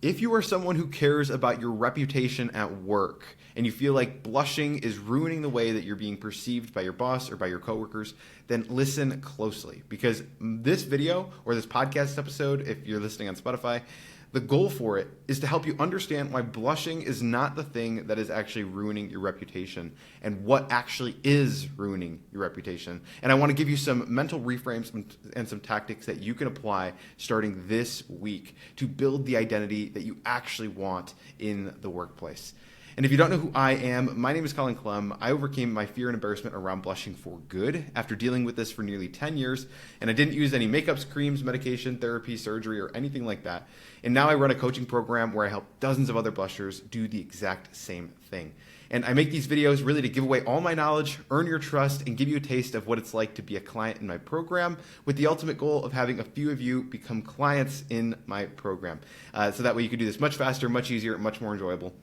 If you are someone who cares about your reputation at work and you feel like blushing is ruining the way that you're being perceived by your boss or by your coworkers, then listen closely, because this video or this podcast episode, if you're listening on Spotify, the goal for it is to help you understand why blushing is not the thing that is actually ruining your reputation and what actually is ruining your reputation. And I want to give you some mental reframes and some tactics that you can apply starting this week to build the identity that you actually want in the workplace. And if you don't know who I am, my name is Colin Clem. I overcame my fear and embarrassment around blushing for good after dealing with this for nearly 10 years, and I didn't use any makeups, creams, medication, therapy, surgery, or anything like that. And now I run a coaching program where I help dozens of other blushers do the exact same thing. And I make these videos really to give away all my knowledge, earn your trust, and give you a taste of what it's like to be a client in my program, with the ultimate goal of having a few of you become clients in my program. So that way you can do this much faster, much easier, much more enjoyable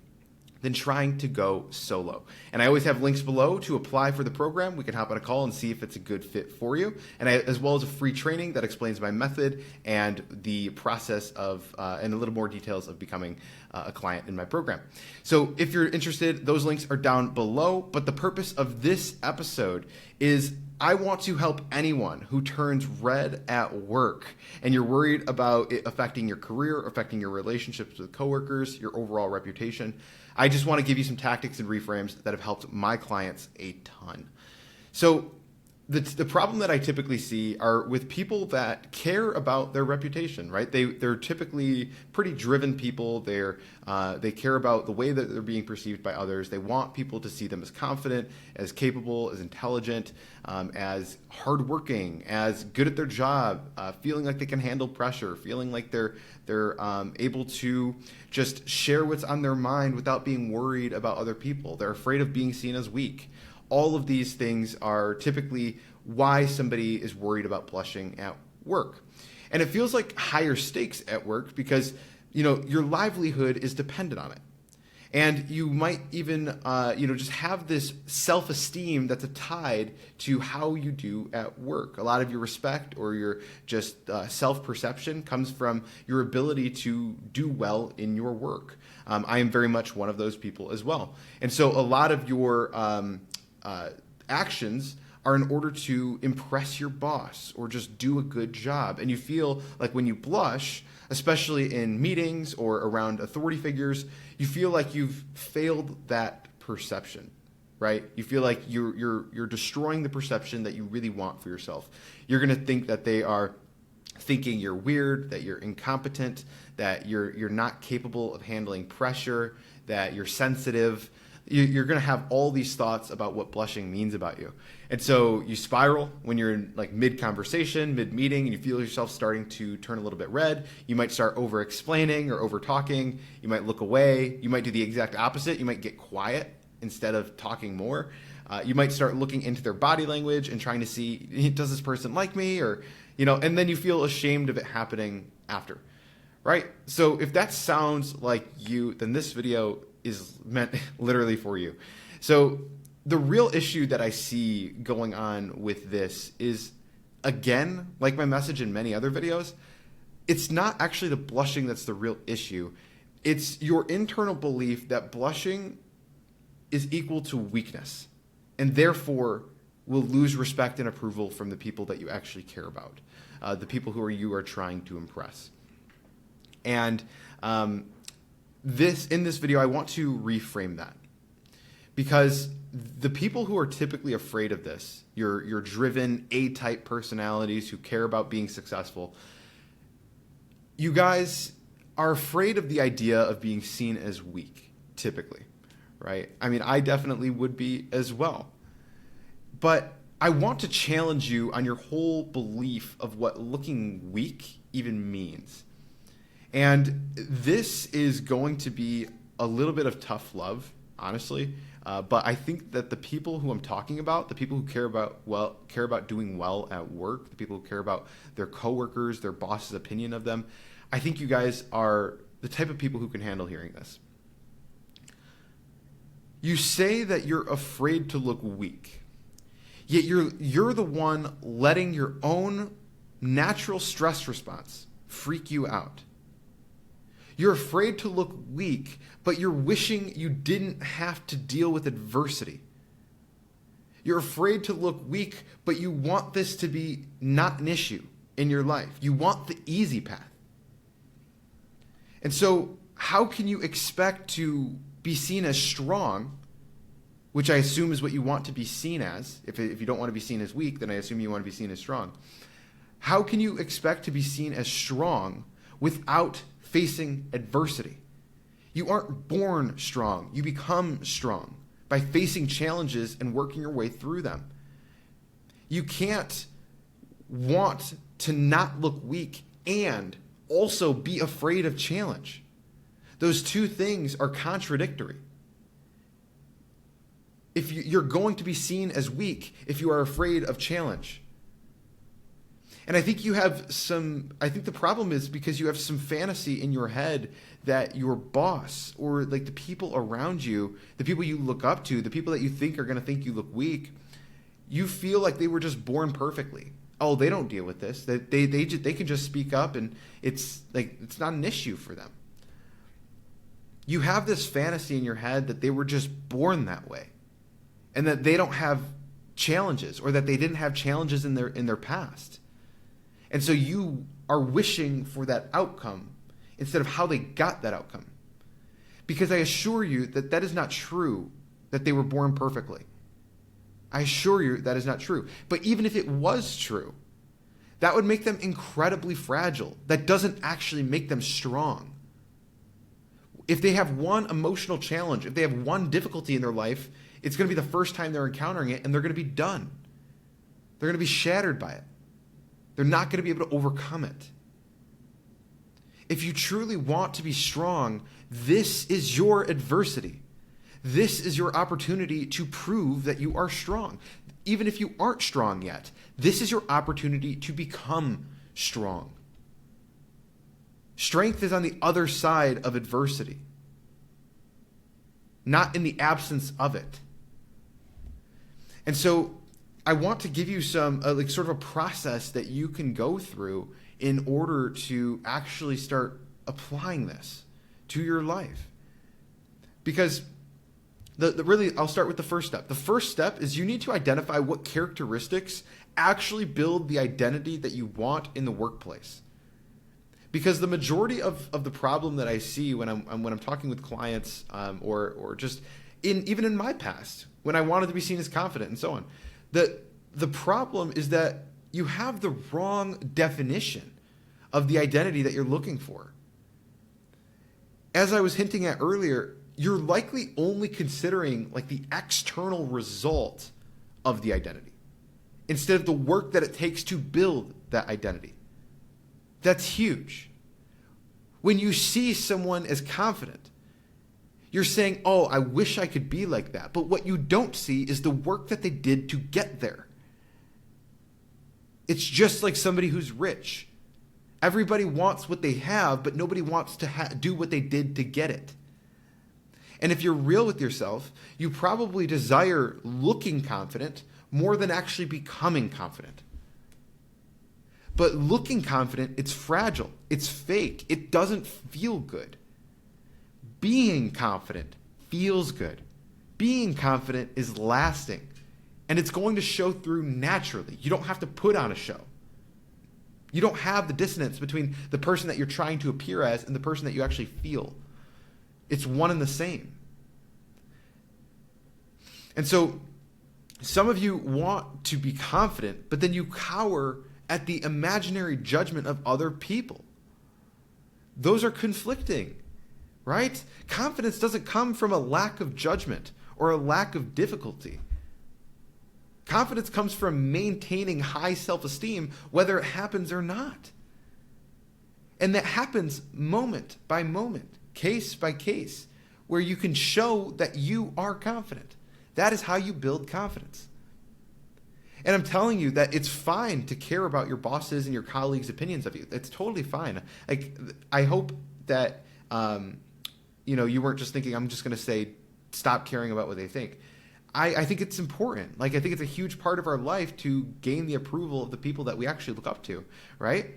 than trying to go solo. And I always have links below to apply for the program. We can hop on a call and see if it's a good fit for you. And as well as a free training that explains my method and the process of, and a little more details of becoming a client in my program. So if you're interested, those links are down below. But the purpose of this episode is I want to help anyone who turns red at work and you're worried about it affecting your career, affecting your relationships with coworkers, your overall reputation. I just want to give you some tactics and reframes that have helped my clients a ton. So the problem that I typically see are with people that care about their reputation, right? They're typically pretty driven people. They care about the way that they're being perceived by others. They want people to see them as confident, as capable, as intelligent, as hardworking, as good at their job, feeling like they can handle pressure, feeling like they're able to just share what's on their mind without being worried about other people. They're afraid of being seen as weak. All of these things are typically why somebody is worried about blushing at work. And it feels like higher stakes at work because, your livelihood is dependent on it. And you might even, just have this self-esteem that's tied to how you do at work. A lot of your respect or your just self-perception comes from your ability to do well in your work. I am very much one of those people as well. And so a lot of your actions are in order to impress your boss or just do a good job. And you feel like when you blush, especially in meetings or around authority figures, you feel like you've failed that perception, right? You feel like you're destroying the perception that you really want for yourself. You're going to think that they are thinking you're weird, that you're incompetent, that you're not capable of handling pressure, that you're sensitive. You're going to have all these thoughts about what blushing means about you. And so you spiral when you're in like mid-conversation, mid-meeting, and you feel yourself starting to turn a little bit red. You might start over-explaining or over-talking. You might look away. You might do the exact opposite. You might get quiet instead of talking more. You might start looking into their body language and trying to see, does this person like me? Or, and then you feel ashamed of it happening after, right? So if that sounds like you, then this video is meant literally for you. So the real issue that I see going on with this is, again, like my message in many other videos, it's not actually the blushing that's the real issue. It's your internal belief that blushing is equal to weakness and therefore will lose respect and approval from the people that you actually care about, the people who you are trying to impress. And in this video, I want to reframe that, because the people who are typically afraid of this, your driven A-type personalities who care about being successful, you guys are afraid of the idea of being seen as weak, typically, right? I mean, I definitely would be as well. But I want to challenge you on your whole belief of what looking weak even means. And this is going to be a little bit of tough love, honestly. But I think that the people who I'm talking about, the people who care about doing well at work, the people who care about their coworkers, their boss's opinion of them, I think you guys are the type of people who can handle hearing this. You say that you're afraid to look weak, yet you're the one letting your own natural stress response freak you out. You're afraid to look weak, but you're wishing you didn't have to deal with adversity. You're afraid to look weak, but you want this to be not an issue in your life. You want the easy path. And so how can you expect to be seen as strong, which I assume is what you want to be seen as? If you don't want to be seen as weak, then I assume you want to be seen as strong. How can you expect to be seen as strong without facing adversity? You aren't born strong. You become strong by facing challenges and working your way through them. You can't want to not look weak and also be afraid of challenge. Those two things are contradictory. If you're going to be seen as weak if you are afraid of challenge. And I think the problem is because you have some fantasy in your head that your boss or like the people around you, the people you look up to, the people that you think are going to think you look weak, you feel like they were just born perfectly. Oh, they don't deal with this. They can just speak up and it's not an issue for them. You have this fantasy in your head that they were just born that way and that they don't have challenges or that they didn't have challenges in their past. And so you are wishing for that outcome instead of how they got that outcome. Because I assure you that that is not true, that they were born perfectly. I assure you that is not true. But even if it was true, that would make them incredibly fragile. That doesn't actually make them strong. If they have one emotional challenge, if they have one difficulty in their life, it's going to be the first time they're encountering it and they're going to be done. They're going to be shattered by it. They're not going to be able to overcome it. If you truly want to be strong, this is your adversity. This is your opportunity to prove that you are strong. Even if you aren't strong yet, this is your opportunity to become strong. Strength is on the other side of adversity, not in the absence of it. And so I want to give you some sort of a process that you can go through in order to actually start applying this to your life. Because really, I'll start with the first step. The first step is you need to identify what characteristics actually build the identity that you want in the workplace. Because the majority of the problem that I see when I'm talking with clients or just even in my past, when I wanted to be seen as confident and so on, the problem is that you have the wrong definition of the identity that you're looking for. As I was hinting at earlier, you're likely only considering like the external result of the identity instead of the work that it takes to build that identity. That's huge. When you see someone as confident, you're saying, oh, I wish I could be like that. But what you don't see is the work that they did to get there. It's just like somebody who's rich. Everybody wants what they have, but nobody wants to do what they did to get it. And if you're real with yourself, you probably desire looking confident more than actually becoming confident. But looking confident, it's fragile. It's fake. It doesn't feel good. Being confident feels good. Being confident is lasting. And it's going to show through naturally. You don't have to put on a show. You don't have the dissonance between the person that you're trying to appear as and the person that you actually feel. It's one and the same. And so some of you want to be confident, but then you cower at the imaginary judgment of other people. Those are conflicting, right? Confidence doesn't come from a lack of judgment or a lack of difficulty. Confidence comes from maintaining high self-esteem, whether it happens or not. And that happens moment by moment, case by case, where you can show that you are confident. That is how you build confidence. And I'm telling you that it's fine to care about your bosses and your colleagues' opinions of you. It's totally fine. Like, I hope that you weren't just thinking, I'm just going to say, stop caring about what they think. I think it's important. Like, I think it's a huge part of our life to gain the approval of the people that we actually look up to, right?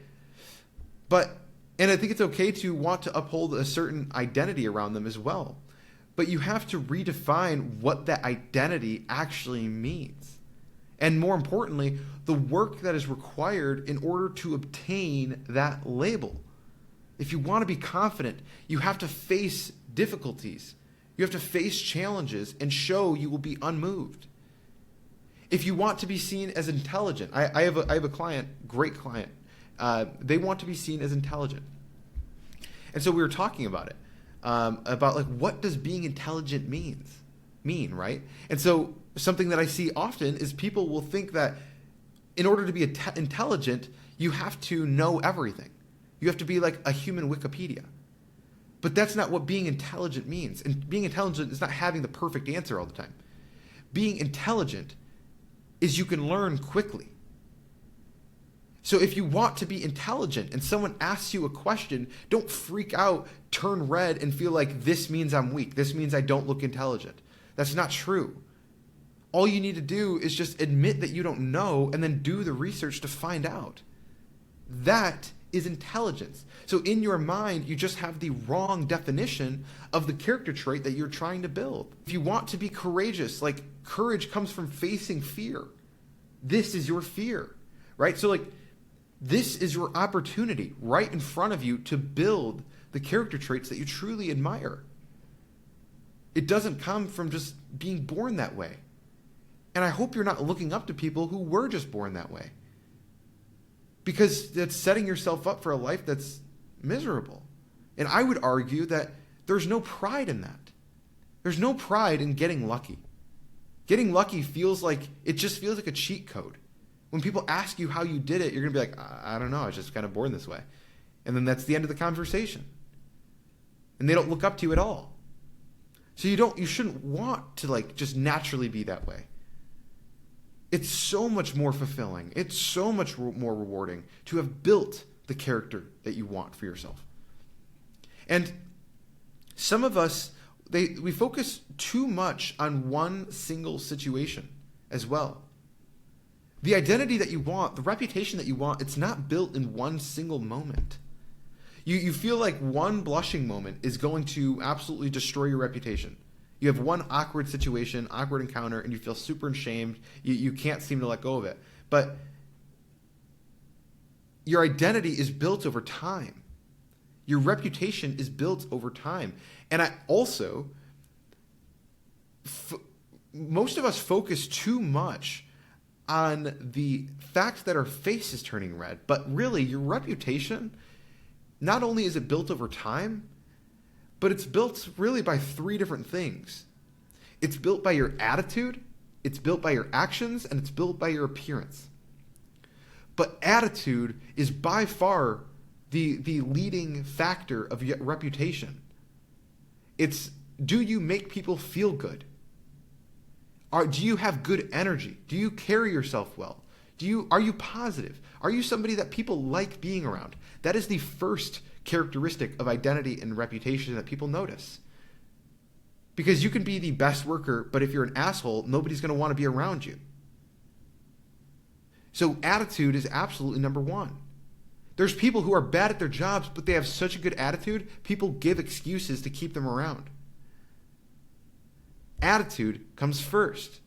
But And I think it's okay to want to uphold a certain identity around them as well. But you have to redefine what that identity actually means. And more importantly, the work that is required in order to obtain that label. If you want to be confident, you have to face difficulties. You have to face challenges and show you will be unmoved. If you want to be seen as intelligent, I have a client, great client. They want to be seen as intelligent. And so we were talking about it, about like, what does being intelligent mean, right? And so something that I see often is people will think that in order to be intelligent, you have to know everything. You have to be like a human Wikipedia. But that's not what being intelligent means. And being intelligent is not having the perfect answer all the time. Being intelligent is you can learn quickly. So if you want to be intelligent and someone asks you a question, don't freak out, turn red, and feel like this means I'm weak. This means I don't look intelligent. That's not true. All you need to do is just admit that you don't know and then do the research to find out. That is intelligence. So in your mind, you just have the wrong definition of the character trait that you're trying to build. If you want to be courageous, like courage comes from facing fear. This is your fear, right? So like this is your opportunity right in front of you to build the character traits that you truly admire. It doesn't come from just being born that way. And I hope you're not looking up to people who were just born that way, because that's setting yourself up for a life that's miserable. And I would argue that there's no pride in that. There's no pride in getting lucky. Getting lucky it just feels like a cheat code. When people ask you how you did it, you're going to be like, I don't know, I was just kind of born this way. And then that's the end of the conversation. And they don't look up to you at all. So you shouldn't want to like just naturally be that way. It's so much more fulfilling. It's so much more rewarding to have built the character that you want for yourself. And some of us, we focus too much on one single situation as well. The identity that you want, the reputation that you want, it's not built in one single moment. You feel like one blushing moment is going to absolutely destroy your reputation. You have one awkward situation, awkward encounter, and you feel super ashamed. You can't seem to let go of it. But your identity is built over time. Your reputation is built over time. And most of us focus too much on the fact that our face is turning red. But really, your reputation, not only is it built over time, but it's built really by three different things. It's built by your attitude, it's built by your actions, and it's built by your appearance. But attitude is by far the leading factor of your reputation. It's, do you make people feel good? Do you have good energy? Do you carry yourself well? Are you positive? Are you somebody that people like being around? That is the first characteristic of identity and reputation that people notice. Because you can be the best worker, but if you're an asshole, nobody's going to want to be around you. So attitude is absolutely number one. There's people who are bad at their jobs, but they have such a good attitude, people give excuses to keep them around. Attitude comes first.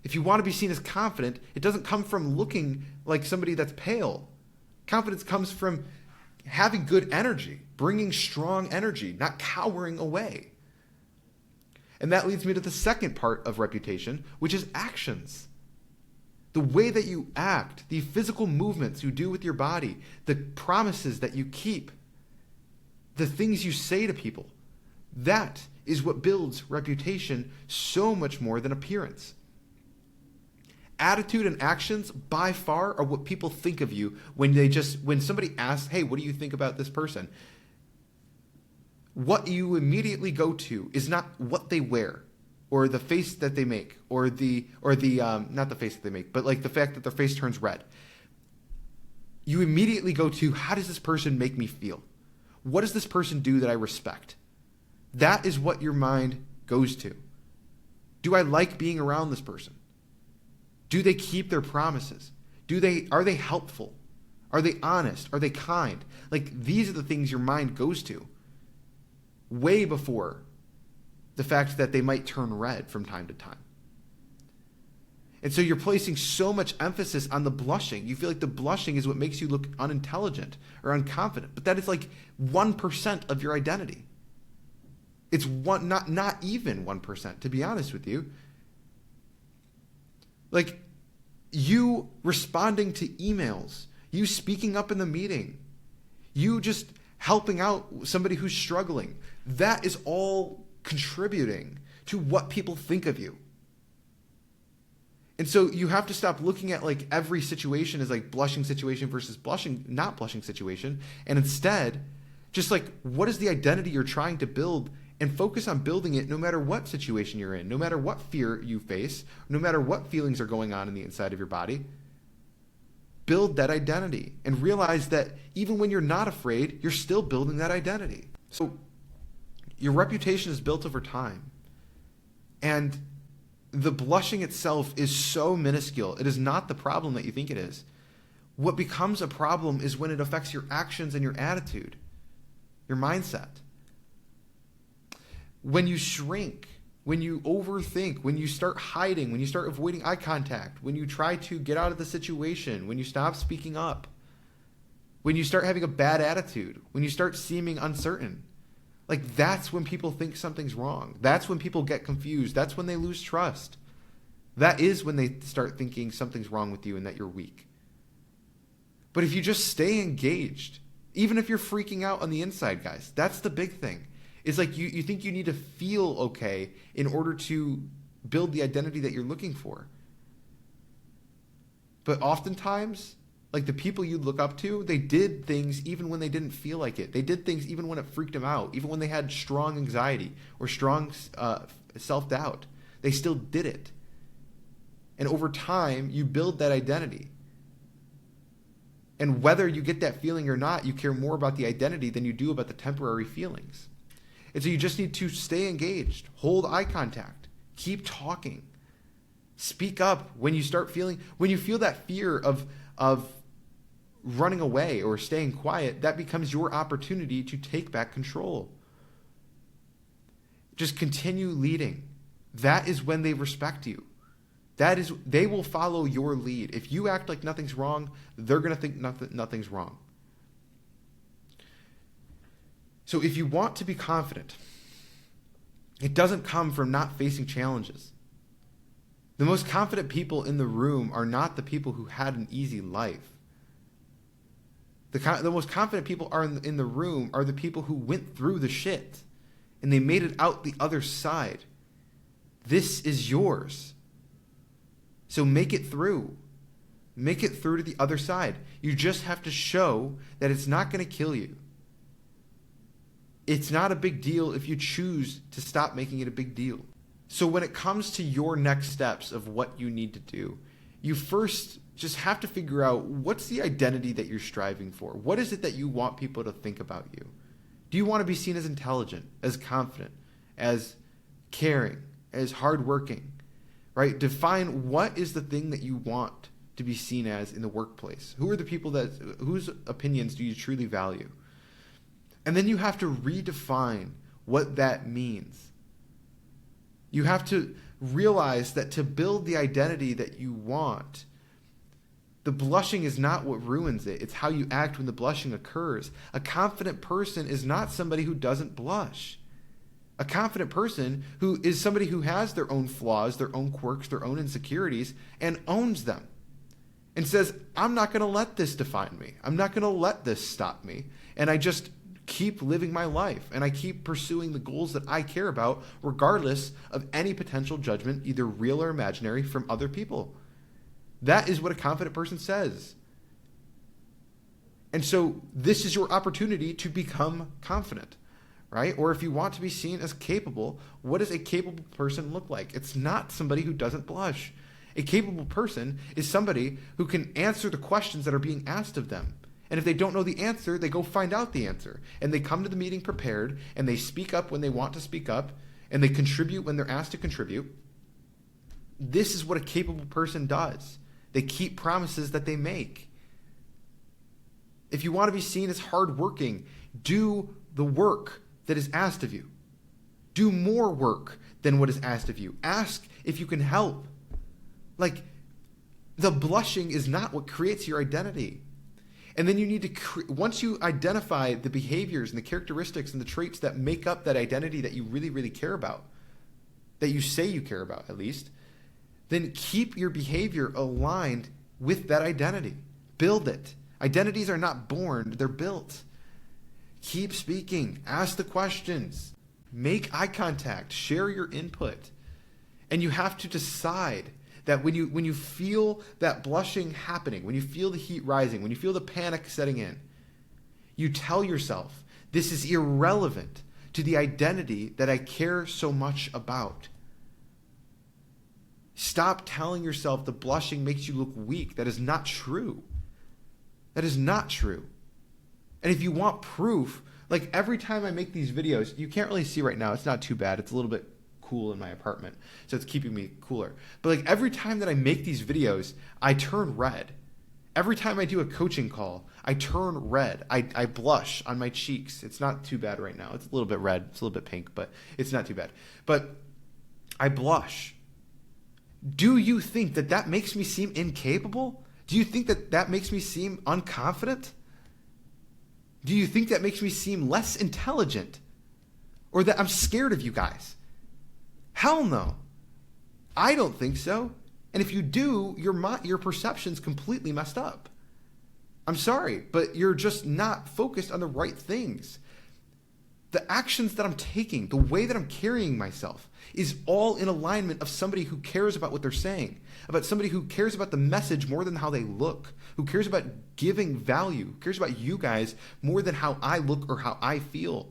If you want to be seen as confident, it doesn't come from looking like somebody that's pale. Confidence comes from having good energy, bringing strong energy, not cowering away. And that leads me to the second part of reputation, which is actions. The way that you act, the physical movements you do with your body, the promises that you keep, the things you say to people, that is what builds reputation so much more than appearance. Attitude and actions by far are what people think of you when somebody asks, hey, what do you think about this person? What you immediately go to is not what they wear or the face that they make or not the face that they make, but like the fact that their face turns red. You immediately go to, how does this person make me feel? What does this person do that I respect? That is what your mind goes to. Do I like being around this person? Do they keep their promises? Are they helpful? Are they honest? Are they kind? Like, these are the things your mind goes to way before the fact that they might turn red from time to time. And so you're placing so much emphasis on the blushing. You feel like the blushing is what makes you look unintelligent or unconfident. But that is like 1% of your identity. It's not even 1%, to be honest with you. Like, you responding to emails, you speaking up in the meeting, you just helping out somebody who's struggling, that is all contributing to what people think of you. And so you have to stop looking at like every situation as like blushing situation versus not blushing situation. And instead, just like, what is the identity you're trying to build, and focus on building it no matter what situation you're in, no matter what fear you face, no matter what feelings are going on in the inside of your body. Build that identity and realize that even when you're not afraid, you're still building that identity. So your reputation is built over time. And the blushing itself is so minuscule. It is not the problem that you think it is. What becomes a problem is when it affects your actions and your attitude, your mindset. When you shrink, when you overthink, when you start hiding, when you start avoiding eye contact, when you try to get out of the situation, when you stop speaking up, when you start having a bad attitude, when you start seeming uncertain, like, that's when people think something's wrong. That's when people get confused. That's when they lose trust. That is when they start thinking something's wrong with you and that you're weak. But if you just stay engaged, even if you're freaking out on the inside, guys, that's the big thing. It's like you think you need to feel okay in order to build the identity that you're looking for. But oftentimes, like, the people you look up to, they did things even when they didn't feel like it. They did things even when it freaked them out, even when they had strong anxiety or strong self-doubt. They still did it. And over time, you build that identity. And whether you get that feeling or not, you care more about the identity than you do about the temporary feelings. And so you just need to stay engaged, hold eye contact, keep talking, speak up when you feel that fear of running away or staying quiet. That becomes your opportunity to take back control. Just continue leading. That is when they respect you. They will follow your lead. If you act like nothing's wrong, they're going to think nothing's wrong. So if you want to be confident, it doesn't come from not facing challenges. The most confident people in the room are not the people who had an easy life. The most confident people in the room are the people who went through the shit and they made it out the other side. This is yours. So make it through. Make it through to the other side. You just have to show that it's not going to kill you. It's not a big deal if you choose to stop making it a big deal. So when it comes to your next steps of what you need to do, you first just have to figure out, what's the identity that you're striving for? What is it that you want people to think about you? Do you want to be seen as intelligent, as confident, as caring, as hardworking, right? Define what is the thing that you want to be seen as in the workplace. Who are the people whose opinions do you truly value? And then you have to redefine what that means. You have to realize that to build the identity that you want, the blushing is not what ruins it. It's how you act when the blushing occurs. A confident person is not somebody who doesn't blush. A confident person who is somebody who has their own flaws, their own quirks, their own insecurities, and owns them. And says, I'm not going to let this define me. I'm not going to let this stop me. And I just keep living my life, and I keep pursuing the goals that I care about, regardless of any potential judgment, either real or imaginary, from other people. That is what a confident person says. And so this is your opportunity to become confident, right? Or if you want to be seen as capable, what does a capable person look like? It's not somebody who doesn't blush. A capable person is somebody who can answer the questions that are being asked of them. And if they don't know the answer, they go find out the answer. And they come to the meeting prepared, and they speak up when they want to speak up, and they contribute when they're asked to contribute. This is what a capable person does. They keep promises that they make. If you want to be seen as hardworking, do the work that is asked of you. Do more work than what is asked of you. Ask if you can help. Like, the blushing is not what creates your identity. And then you need to, once you identify the behaviors and the characteristics and the traits that make up that identity that you really, really care about, that you say you care about at least, then keep your behavior aligned with that identity. Build it. Identities are not born, they're built. Keep speaking. Ask the questions. Make eye contact. Share your input. And you have to decide that when you feel that blushing happening, when you feel the heat rising, when you feel the panic setting in, you tell yourself, this is irrelevant to the identity that I care so much about. Stop telling yourself the blushing makes you look weak. That is not true. That is not true. And if you want proof, like every time I make these videos, you can't really see right now. It's not too bad. It's a little bit cool in my apartment, so it's keeping me cooler. But like every time that I make these videos, I turn red. Every time I do a coaching call, I turn red. I blush on my cheeks. It's not too bad right now. It's a little bit red. It's a little bit pink, but it's not too bad. But I blush. Do you think that that makes me seem incapable? Do you think that that makes me seem unconfident? Do you think that makes me seem less intelligent? Or that I'm scared of you guys? Hell no. I don't think so. And if you do, your perception's completely messed up. I'm sorry, but you're just not focused on the right things. The actions that I'm taking, the way that I'm carrying myself is all in alignment of somebody who cares about what they're saying, about somebody who cares about the message more than how they look, who cares about giving value, who cares about you guys more than how I look or how I feel.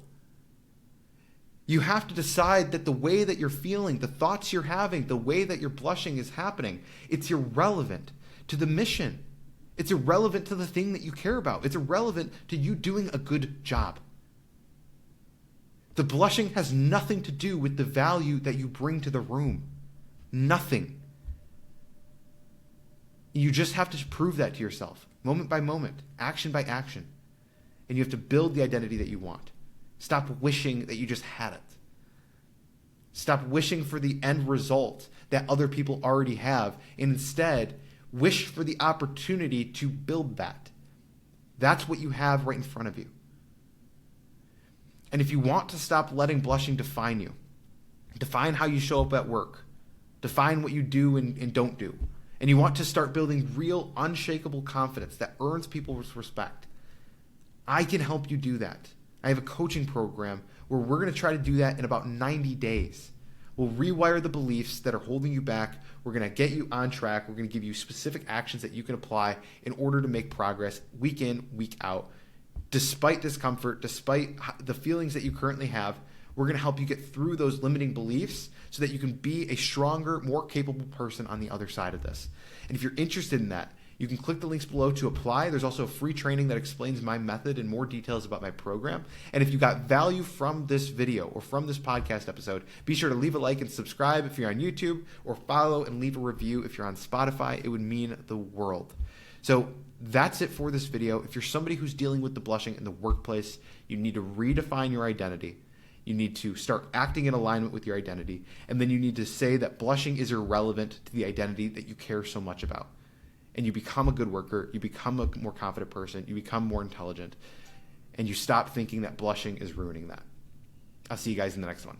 You have to decide that the way that you're feeling, the thoughts you're having, the way that you're blushing is happening, it's irrelevant to the mission. It's irrelevant to the thing that you care about. It's irrelevant to you doing a good job. The blushing has nothing to do with the value that you bring to the room. Nothing. You just have to prove that to yourself, moment by moment, action by action. And you have to build the identity that you want. Stop wishing that you just had it. Stop wishing for the end result that other people already have, and instead wish for the opportunity to build that. That's what you have right in front of you. And if you want to stop letting blushing define you, define how you show up at work, define what you do and don't do, and you want to start building real, unshakable confidence that earns people's respect, I can help you do that. I have a coaching program where we're going to try to do that in about 90 days. We'll rewire the beliefs that are holding you back. We're going to get you on track. We're going to give you specific actions that you can apply in order to make progress week in, week out. Despite discomfort, despite the feelings that you currently have, we're going to help you get through those limiting beliefs so that you can be a stronger, more capable person on the other side of this. And if you're interested in that, you can click the links below to apply. There's also a free training that explains my method and more details about my program. And if you got value from this video or from this podcast episode, be sure to leave a like and subscribe if you're on YouTube, or follow and leave a review if you're on Spotify. It would mean the world. So that's it for this video. If you're somebody who's dealing with the blushing in the workplace, you need to redefine your identity. You need to start acting in alignment with your identity. And then you need to say that blushing is irrelevant to the identity that you care so much about. And you become a good worker, you become a more confident person, you become more intelligent, and you stop thinking that blushing is ruining that. I'll see you guys in the next one.